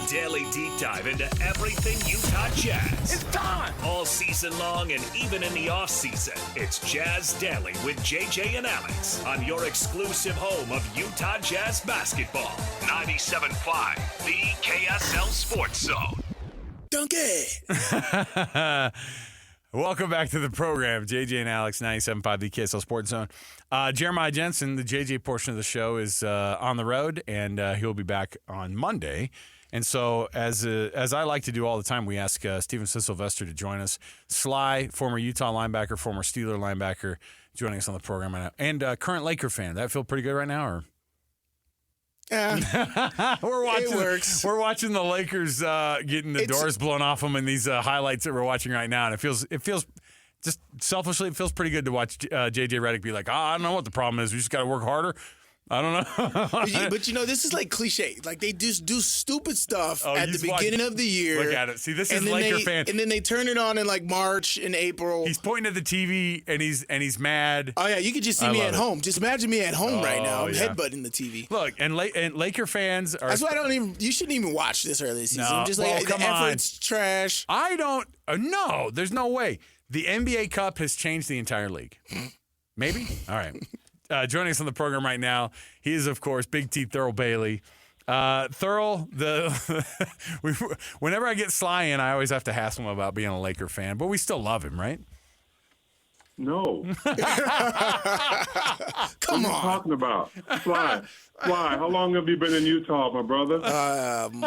daily deep dive into everything Utah Jazz. It's time! All season long and even in the off season, it's Jazz Daily with JJ and Alex on your exclusive home of Utah Jazz basketball. 97.5, the KSL Sports Zone. Donkey! Welcome back to the program. JJ and Alex, 97.5, the KSL Sports Zone. Jeremiah Jensen, the JJ portion of the show, is on the road, and he'll be back on Monday. And so, as I like to do all the time, we ask Steven Sylvester to join us. Sly, former Utah linebacker, former Steeler linebacker, joining us on the program right now. And current Laker fan. That feel pretty good right now, or? It works. We're watching the Lakers getting the doors blown off them in these highlights that we're watching right now, and it feels just selfishly, it feels pretty good to watch JJ Redick be like, I don't know what the problem is. We just got to work harder. I don't know. But this is like cliche. Like, they just do stupid stuff at the beginning of the year. Look at it. See, this is Laker fan. And then they turn it on in like March and April. He's pointing at the TV and he's mad. Oh yeah, you could just see me at home. Just imagine me at home right now. I'm headbutting the TV. Look, and Laker fans are. That's why you shouldn't even watch this early season. No. Just like the effort's trash. I don't. No, there's no way. The NBA Cup has changed the entire league. Maybe. All right. Joining us on the program right now, he is, of course, Big T Thurl Bailey. Thurl, whenever I get Sly in, I always have to hassle him about being a Laker fan, but we still love him, right? No. Come on. What are you talking about? Sly, how long have you been in Utah, my brother?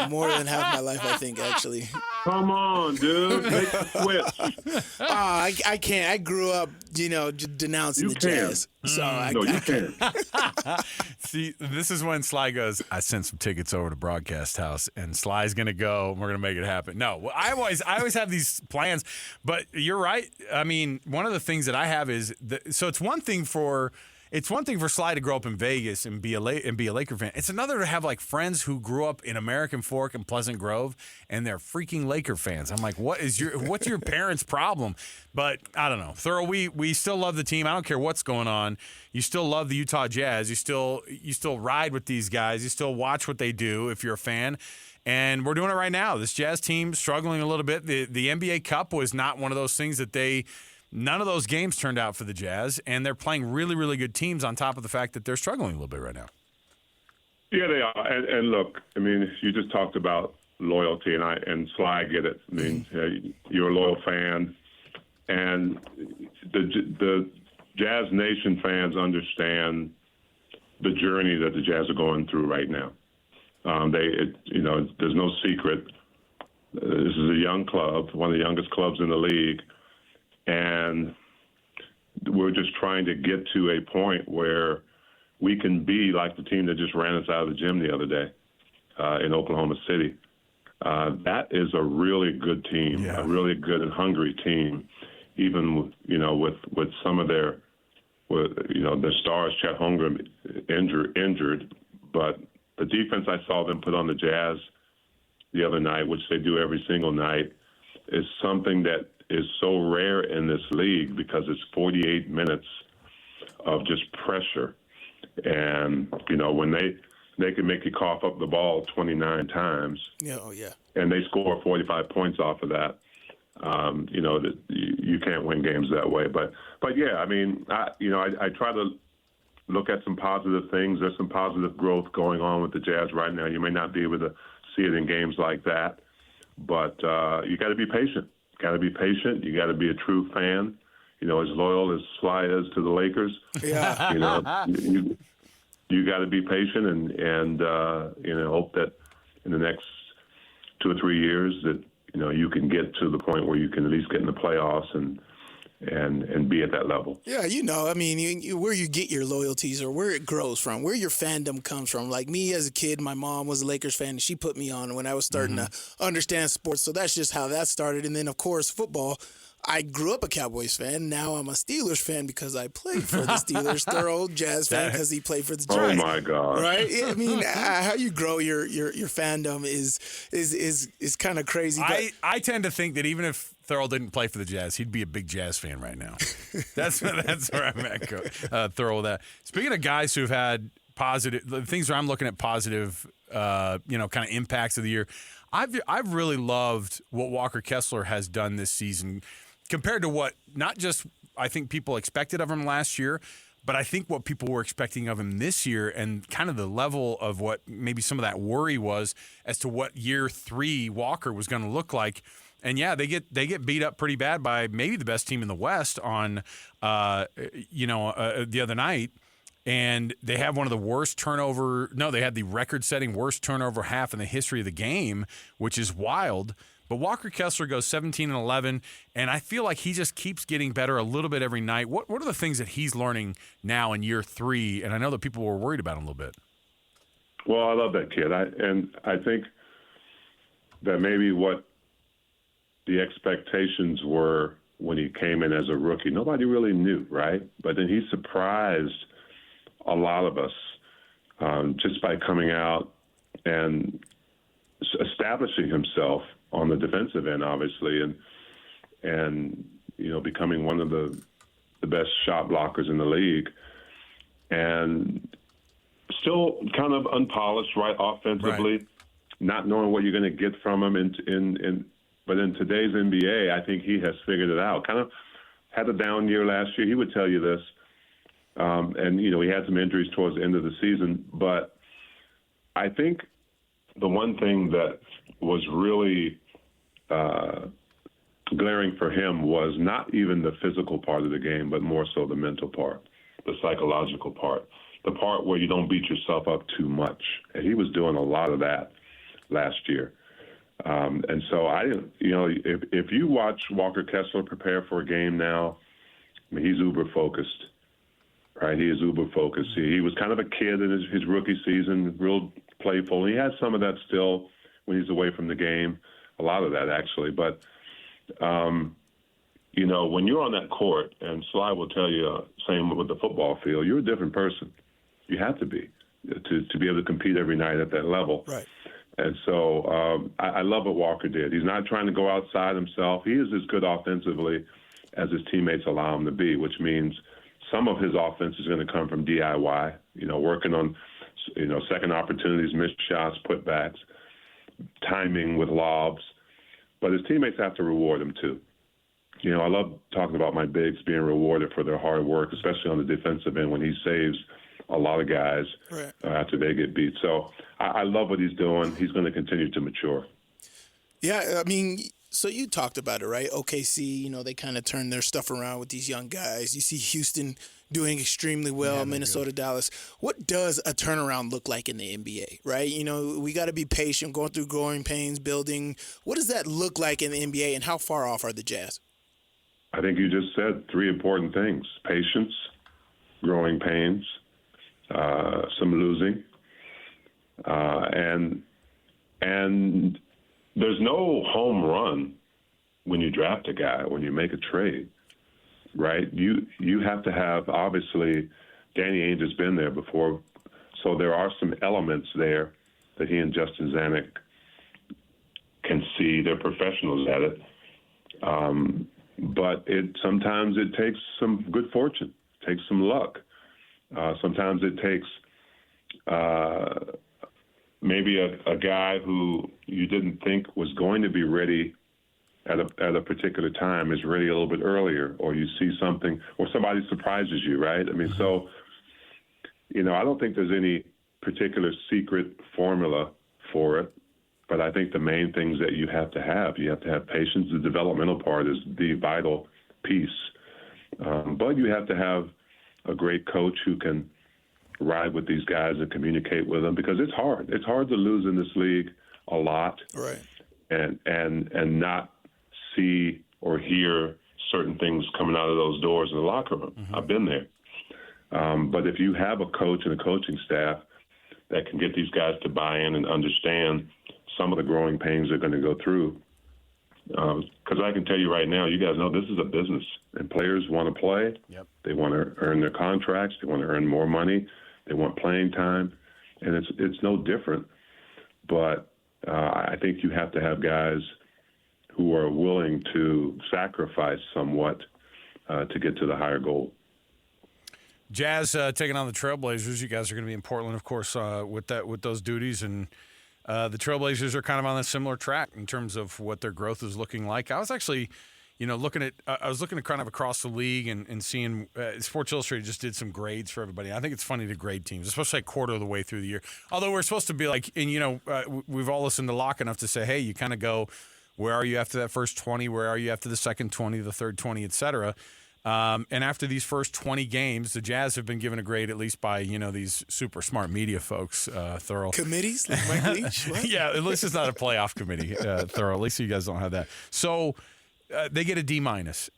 More than half my life, I think, actually. Come on, dude. Make the switch. I can't. I grew up, denouncing the Jazz. So you can. See, this is when Sly goes, I sent some tickets over to Broadcast House, and Sly's going to go, and we're going to make it happen. No, I always have these plans, but you're right. I mean, one of the things that I have is, so it's one thing for Sly to grow up in Vegas and be a Laker fan. It's another to have like friends who grew up in American Fork and Pleasant Grove, and they're freaking Laker fans. I'm like, what's your parents' problem? But I don't know. Thurl, we still love the team. I don't care what's going on. You still love the Utah Jazz. You still ride with these guys. You still watch what they do if you're a fan. And we're doing it right now. This Jazz team struggling a little bit. The NBA Cup was not one of those things that none of those games turned out for the Jazz, and they're playing really, really good teams on top of the fact that they're struggling a little bit right now. Yeah, they are. And look, I mean, you just talked about loyalty, and Sly, I get it. I mean, you're a loyal fan, and the Jazz Nation fans understand the journey that the Jazz are going through right now. There's no secret. This is a young club, one of the youngest clubs in the league. And we're just trying to get to a point where we can be like the team that just ran us out of the gym the other day in Oklahoma City. That is a really good team, a really good and hungry team, even with some of their stars, Chet Holmgren injured. But the defense I saw them put on the Jazz the other night, which they do every single night, is something that is so rare in this league because it's 48 minutes of just pressure. And, when they can make you cough up the ball 29 times. Yeah, oh yeah. And they score 45 points off of that. You can't win games that way. But yeah, I mean, I try to look at some positive things. There's some positive growth going on with the Jazz right now. You may not be able to see it in games like that, but you got to be patient. Got to be patient. You got to be a true fan. As loyal as Sly is to the Lakers. Yeah. You got to be patient and hope that in the next 2 or 3 years that you can get to the point where you can at least get in the playoffs and be at that level. Yeah, I mean, where you get your loyalties or where it grows from, where your fandom comes from. Like me as a kid, my mom was a Lakers fan, and she put me on when I was starting to understand sports. So that's just how that started. And then, of course, football. I grew up a Cowboys fan. Now I'm a Steelers fan because I played for the Steelers. Thurl, Jazz fan because he played for the Giants. Oh my God! Right? I mean, how you grow your fandom is kind of crazy. I tend to think that even if Thurl didn't play for the Jazz, he'd be a big Jazz fan right now. That's where I'm at, Thurl. With that. Speaking of guys who've had positive, the things where I'm looking at positive, kind of impacts of the year. I've really loved what Walker Kessler has done this season compared to what not just I think people expected of him last year, but I think what people were expecting of him this year and kind of the level of what maybe some of that worry was as to what year 3 Walker was going to look like. And yeah, they get beat up pretty bad by maybe the best team in the West on, the other night. And they have one of the worst they had the record-setting worst turnover half in the history of the game, which is wild. But Walker Kessler goes 17-11, and I feel like he just keeps getting better a little bit every night. What are the things that he's learning now in year 3? And I know that people were worried about him a little bit. Well, I love that kid. I think that maybe what the expectations were when he came in as a rookie, nobody really knew, right? But then he surprised a lot of us just by coming out and establishing himself on the defensive end, obviously, and becoming one of the best shot blockers in the league, and still kind of unpolished, right, offensively, right. Not knowing what you're going to get from him. But in today's NBA, I think he has figured it out. Kind of had a down year last year. He would tell you this. And he had some injuries towards the end of the season. But I think the one thing that was really glaring for him was not even the physical part of the game, but more so the mental part, the psychological part, the part where you don't beat yourself up too much. And he was doing a lot of that last year. And so if you watch Walker Kessler prepare for a game now, I mean, he's uber focused. Right, he is uber focused. He was kind of a kid in his rookie season, real playful. He has some of that still when he's away from the game, a lot of that actually. But when you're on that court, and Sly will tell you, same with the football field, you're a different person. You have to be to be able to compete every night at that level. Right. And so I love what Walker did. He's not trying to go outside himself. He is as good offensively as his teammates allow him to be, which means some of his offense is going to come from DIY, working on, second opportunities, missed shots, putbacks, timing with lobs. But his teammates have to reward him too. I love talking about my bigs being rewarded for their hard work, especially on the defensive end when he saves a lot of guys right. After they get beat. So I love what he's doing. He's going to continue to mature. Yeah, I mean, so you talked about it, right? OKC, they kind of turn their stuff around with these young guys. You see Houston doing extremely well, Minnesota, Dallas. What does a turnaround look like in the NBA, right? We got to be patient, going through growing pains, building. What does that look like in the NBA, and how far off are the Jazz? I think you just said 3 important things: patience, growing pains, some losing, and there's no home run when you draft a guy, when you make a trade, right? You have to have, obviously, Danny Ainge has been there before, so there are some elements there that he and Justin Zanuck can see. They're professionals at it. But sometimes it takes some good fortune, takes some luck. Sometimes it takes maybe a guy who you didn't think was going to be ready at a particular time is ready a little bit earlier, or you see something, or somebody surprises you, right? I mean, so, I don't think there's any particular secret formula for it, but I think the main things that you have to have patience. The developmental part is the vital piece, but you have to have a great coach who can ride with these guys and communicate with them, because it's hard. It's hard to lose in this league a lot, right? And not see or hear certain things coming out of those doors in the locker room. Mm-hmm. I've been there. But if you have a coach and a coaching staff that can get these guys to buy in and understand some of the growing pains they're going to go through, because I can tell you right now, you guys know this is a business, and players want to play. Yep. They want to earn their contracts. They want to earn more money. They want playing time, and it's no different. But I think you have to have guys who are willing to sacrifice somewhat to get to the higher goal. Jazz taking on the Trailblazers. You guys are going to be in Portland, of course, with those duties, and the Trailblazers are kind of on a similar track in terms of what their growth is looking like. I was actually, looking at kind of across the league and seeing Sports Illustrated just did some grades for everybody. I think it's funny to grade teams, especially a quarter of the way through the year. Although we're supposed to be like, and we've all listened to Locke enough to say, hey, you kind of go, where are you after that first 20? Where are you after the second 20, the third 20, et cetera? And after these first 20 games, the Jazz have been given a grade at least by, these super smart media folks, Thurl. Committees? Like Mike Leach? What? Yeah, at least it's not a playoff committee, Thurl. At least you guys don't have that. So they get a D-.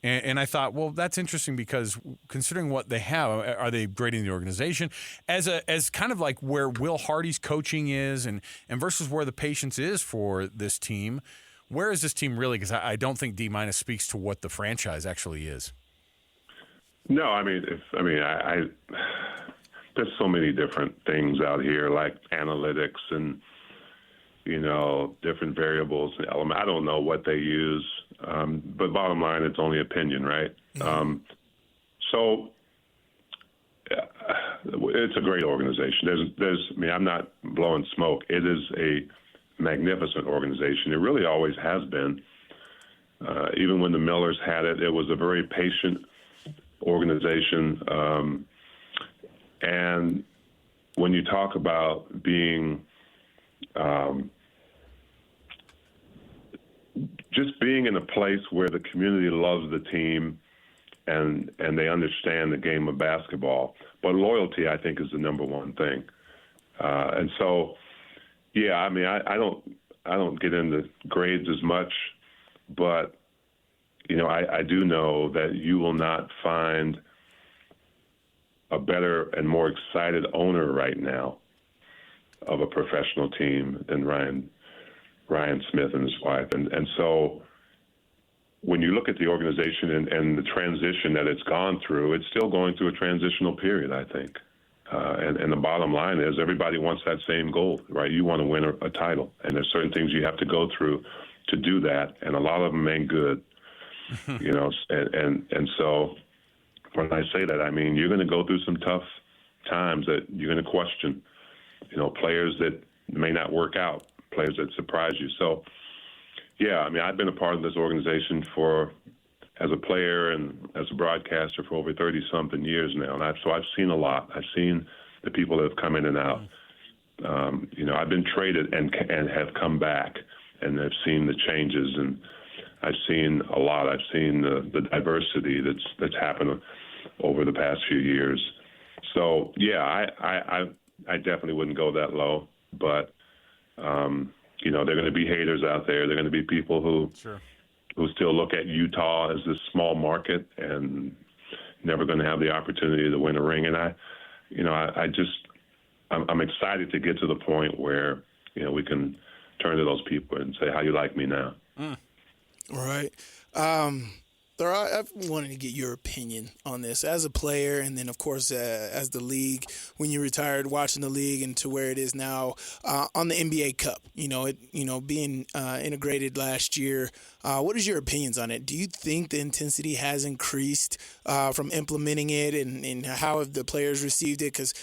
And I thought, well, that's interesting because considering what they have, are they grading the organization as kind of like where Will Hardy's coaching is and versus where the patience is for this team? Where is this team really? Because I don't think D- speaks to what the franchise actually is. No, I mean, there's so many different things out here, like analytics and different variables and elements. I don't know what they use, but bottom line, it's only opinion, right? Mm-hmm. So it's a great organization. I'm not blowing smoke. It is a magnificent organization. It really always has been. Even when the Millers had it, it was a very patient organization. And when you talk about being just being in a place where the community loves the team and they understand the game of basketball, but loyalty, I think, is the number one thing. And so, yeah, I mean, I don't get into grades as much, but I do know that you will not find a better and more excited owner right now of a professional team than Ryan Smith and his wife. And so when you look at the organization and the transition that it's gone through, it's still going through a transitional period, I think. And the bottom line is everybody wants that same goal, right? You want to win a title, and there's certain things you have to go through to do that, and a lot of them ain't good. And so when I say that, I mean, you're going to go through some tough times that you're going to question, players that may not work out, players that surprise you. So, yeah, I mean, I've been a part of this organization as a player and as a broadcaster for over 30-something years now. And so I've seen a lot. I've seen the people that have come in and out. I've been traded and have come back, and I've seen the changes, and I've seen a lot. I've seen the diversity that's happened over the past few years. So, yeah, I definitely wouldn't go that low. But, there are going to be haters out there. There are going to be people who still look at Utah as this small market and never going to have the opportunity to win a ring. And I'm excited to get to the point where, we can turn to those people and say, how you like me now? All right. I wanted to get your opinion on this as a player, and then, of course, as the league, when you retired, watching the league and to where it is now on the NBA Cup. Being integrated last year. What is your opinions on it? Do you think the intensity has increased from implementing it, and how have the players received it? Because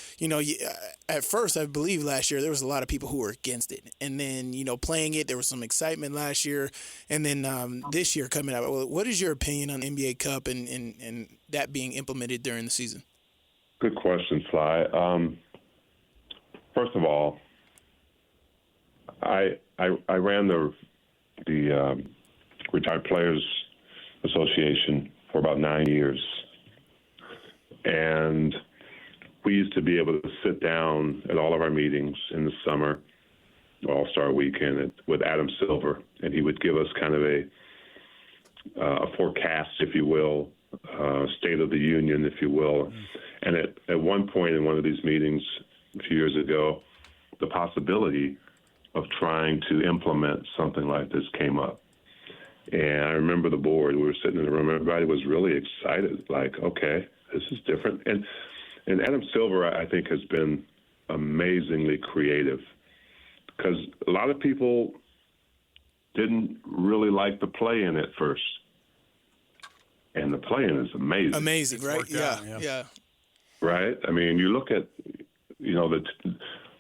at first, I believe last year there was a lot of people who were against it, and then playing it, there was some excitement last year, and then this year coming out. What is your opinion on the NBA Cup and that being implemented during the season? Good question, Sly. First of all, I ran the Retired Players Association for about 9 years, and we used to be able to sit down at all of our meetings in the summer, All-Star Weekend, with Adam Silver, and he would give us kind of a forecast, if you will, State of the Union, if you will. And at one point in one of these meetings a few years ago, the possibility of trying to implement something like this came up. And I remember the board, we were sitting in the room, everybody was really excited, like, okay, this is different. And Adam Silver, I think, has been amazingly creative, because a lot of people didn't really like the play-in at first. And the play-in is amazing. Amazing, right? Yeah. right? I mean, you look at,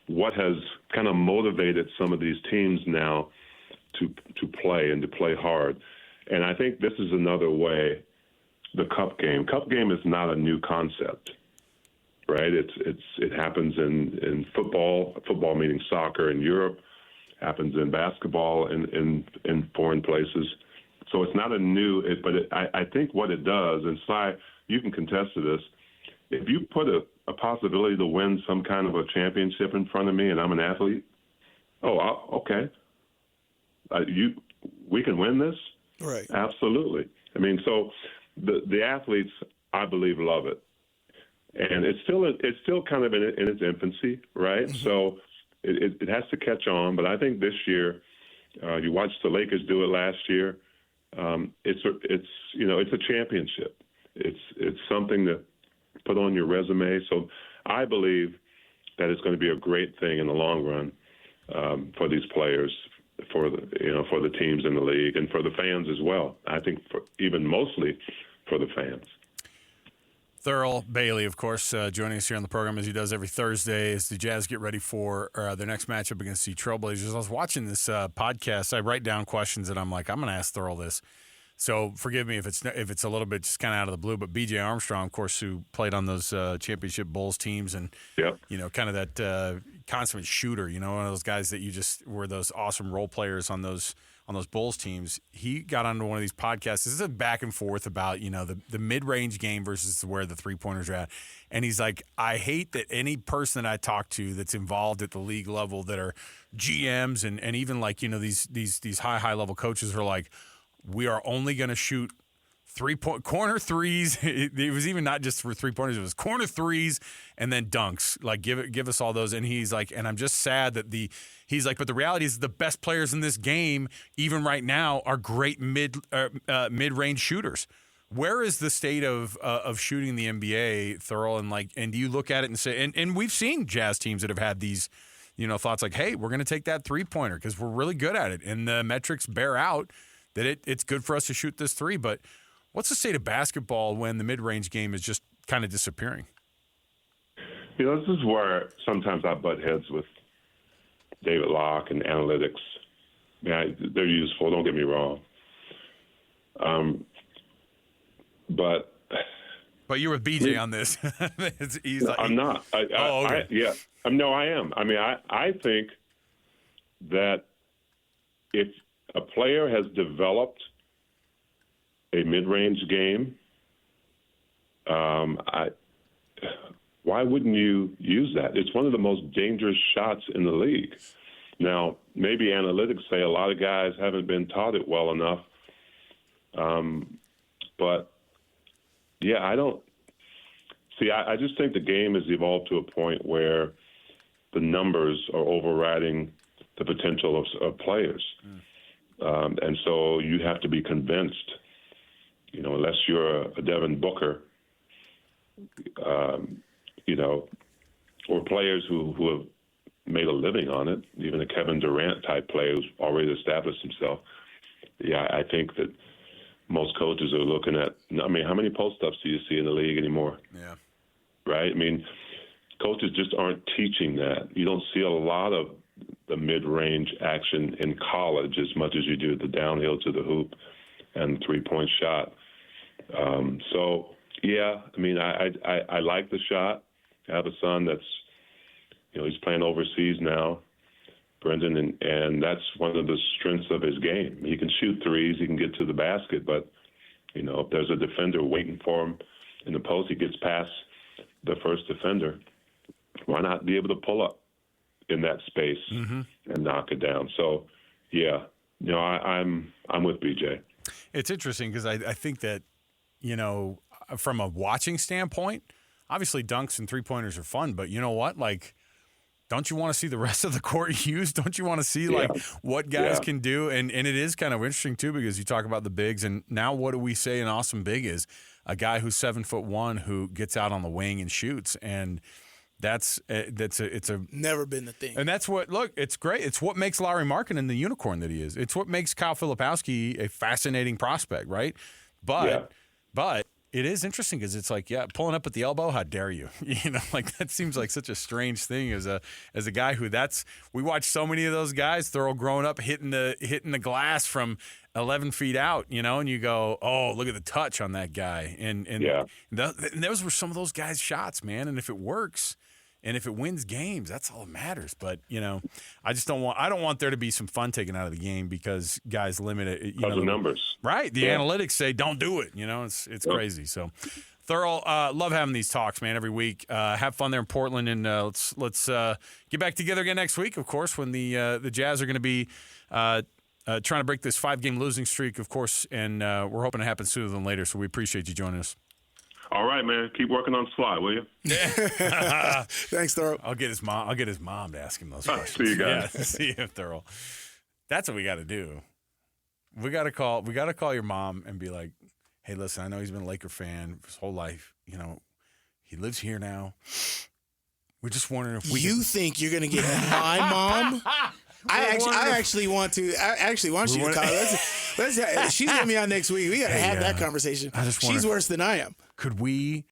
what has kind of motivated some of these teams now to play and to play hard. And I think this is another way, the cup game. Cup game is not a new concept, right? It happens in football meaning soccer in Europe, happens in basketball in foreign places. So it's not a new, I think what it does, and Sly, you can contest to this, if you put a possibility to win some kind of a championship in front of me and I'm an athlete, okay. We can win this? Right. Absolutely. I mean, so the athletes, I believe, love it. And it's still kind of in its infancy, right? Mm-hmm. So it has to catch on. But I think this year, you watched the Lakers do it last year. It's a championship. It's something to put on your resume. So I believe that it's going to be a great thing in the long run for these players, for the teams in the league, and for the fans as well. I think even mostly for the fans. Thurl Bailey, of course, joining us here on the program as he does every Thursday as the Jazz get ready for their next matchup against the Trailblazers. I was watching this podcast. I write down questions and I'm like, I'm going to ask Thurl this. So forgive me if it's a little bit just kind of out of the blue, but B.J. Armstrong, of course, who played on those championship Bulls teams and, kind of that consummate shooter, one of those guys that you just were those awesome role players on those Bulls teams. He got onto one of these podcasts. This is a back and forth about, the mid-range game versus where the three-pointers are at. And he's like, I hate that any person that I talk to that's involved at the league level that are GMs and even like, these high-level coaches are like, we are only going to shoot corner threes. It was even not just for three-pointers. It was corner threes and then dunks. Like, give us all those. And he's like, and I'm just sad that but the reality is the best players in this game, even right now, are great mid-range shooters. Where is the state of shooting the NBA, Thurl? And do you look at it and say, and we've seen Jazz teams that have had these, thoughts like, hey, we're going to take that three-pointer because we're really good at it. And the metrics bear out that it's good for us to shoot this three. But what's the state of basketball when the mid-range game is just kind of disappearing? This is where sometimes I butt heads with David Locke and analytics. They're useful, don't get me wrong. But you're with BJ on this. I'm not. Okay. No, I am. I mean, I think that if a player has developed a mid-range game, why wouldn't you use that? It's one of the most dangerous shots in the league. Now, maybe analytics say a lot of guys haven't been taught it well enough. But, I don't – see, I just think the game has evolved to a point where the numbers are overriding the potential of players. And so you have to be convinced, unless you're a Devin Booker, or players who have made a living on it, even a Kevin Durant type player who's already established himself. I think that most coaches are looking at, how many post-ups do you see in the league anymore? Yeah. Right? I mean, coaches just aren't teaching that. You don't see a lot of the mid-range action in college as much as you do the downhill to the hoop and the three-point shot. I like the shot. I have a son that's, he's playing overseas now, Brendan, and that's one of the strengths of his game. He can shoot threes, he can get to the basket, but, if there's a defender waiting for him in the post, he gets past the first defender. Why not be able to pull up in that space and knock it down? So, I'm with BJ. It's interesting because I think that, from a watching standpoint, obviously dunks and three-pointers are fun, but you know what? Like, don't you want to see the rest of the court used? Don't you want to see, what guys can do? And it is kind of interesting, too, because you talk about the bigs, and now what do we say an awesome big is? A guy who's 7'1" who gets out on the wing and shoots, and it's never been the thing. And that's it's great. It's what makes Lauri Markkanen the unicorn that he is. It's what makes Kyle Filipowski a fascinating prospect, right? But It is interesting because it's like, yeah, pulling up at the elbow. How dare you? Like that seems like such a strange thing as a guy who we watch so many of those guys, Thurl, growing up hitting the glass from 11 feet out, and you go, oh, look at the touch on that guy. And those were some of those guys' shots, man. And if it works, and if it wins games, that's all that matters. But I don't want there to be some fun taken out of the game because guys limit it. Because of numbers, right? The analytics say don't do it. It's crazy. So, Thurl, love having these talks, man. Every week, have fun there in Portland, and let's get back together again next week. Of course, when the Jazz are going to be trying to break this 5-game losing streak, of course, and we're hoping it happens sooner than later. So we appreciate you joining us. All right, man. Keep working on Sly, will you? Yeah. Thanks, Thurl. I'll get his mom to ask him those questions. See you guys. Yeah, see you, Thurl. That's what we got to do. We got to call your mom and be like, "Hey, listen, I know he's been a Laker fan his whole life. He lives here now. We're just wondering if we think you're gonna get my mom." I actually want to. I actually want you to call. Let's. She's gonna be on next week. We gotta have that conversation. She's worse than I am. Could we